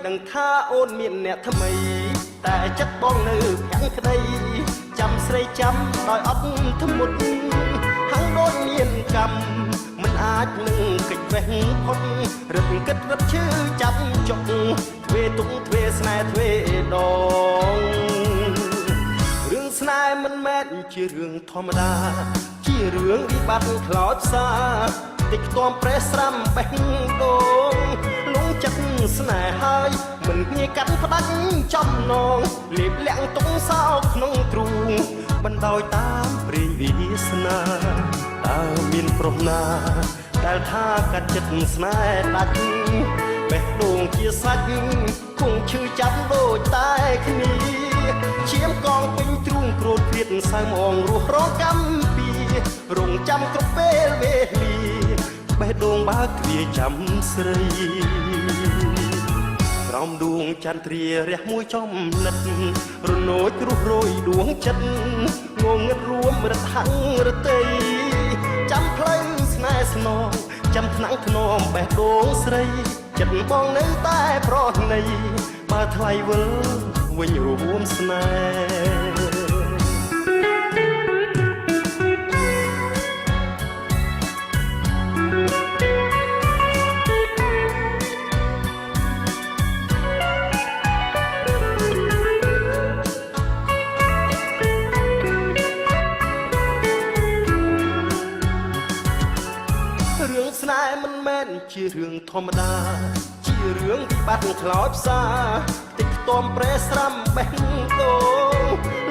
ដឹងថាអូនមានអ្នកថ្មីតែចិត្តបងនៅខាងក្តីចាំស្រីចាំដោយអត់ធ្មត់ហាំងដូចមានកម្មមិនអាចនឹងកិច្ចវេះផុតរឹតគិតរត់ឈឺចាប់ចុកទ្វេទុកទ្វេស្នេហ៍ទ្វេដងរឿងស្នេហ៍មិនមែនជារឿងធម្មតាជារឿងវិបត្តិខ្លោចផ្សាតិចខ្ទាំប្រេះស្រាំបេះដូងលងចិត្តស្នេហ៍ហើយមិនងាយកាត់ផ្ដាច់ចំណងលៀបលាក់ទុកសោក្នុងទ្រូងបណ្ដោយតាមព្រាយវាសនាតើមានប្រុសណាដែលថាកាត់ចិត្តស្នេហ៍ដាច់បេះដូងជាសាច់គង់ឈឺចាប់ដូចតែគ្នាឈាមកងពេញទ្រូងគ្រូតព្រាតសៅមងរស់រងកម្មពីរងចាំគ្រប់ពេលវេលាបេះដូងបើកទ្វារចាំស្រីក្រោមដួងចន្ទ្រារះមួយចំណិតរនោចរុះរយដួងចិត្តងងឹតរួមរត់ហាំងរតីចាំផ្លូវស្នេហ៍ស្នងចាំថ្នាំងធ្នមបេះដូងស្រីចិត្តបងនៅតែប្រណីបើថ្លៃវិលវិញរួមស្នេហ៍រឿងស្នេហ៍មិនមែនជារឿងធម្មតាជារឿងវិបត្តិខ្លោចផ្សាតិចខ្ទាំប្រេះស្រាំបេះដូង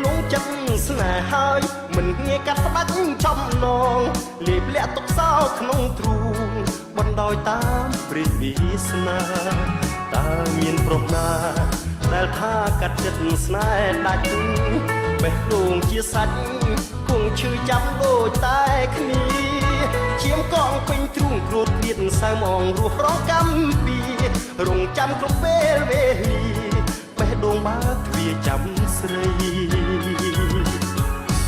លងចិត្តស្នេហ៍ហើយមិនងាយកាត់ផ្ដាច់ចំណងលៀបលាក់ទុកសោក្នុងទ្រូងបណ្ដោយតាមព្រាយវាសនាតើមានប្រុសណាដែលថាកាត់ចិត្តស្នេហ៍ដាច់បេះដូងជាសាច់គង់ឈឺចាប់ដូចតែគ្នាឈាមកងពេញទ្រូងគ្រួតព្រាតសៅមងរស់រងកម្មពីរងចាំគ្រប់ពេលវេលាបេះដូងបើកទ្វារចាំស្រី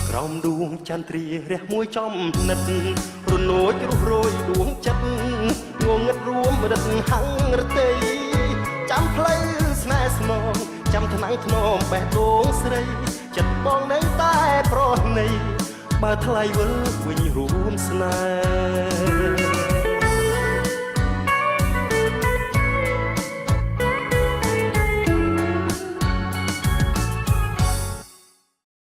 ក្រោមដួងចន្ទ្រារះមួយចំណិតរនោចរុះរយដួងចិត្តងងឹតរួមរត់ហាំងរតីចាំផ្លូវស្នេហ៍ស្នងចាំថ្នាំងធ្នមបេះដូងស្រីចិត្តបងនៅតែប្រណីបើថ្លៃវិលវិញរួម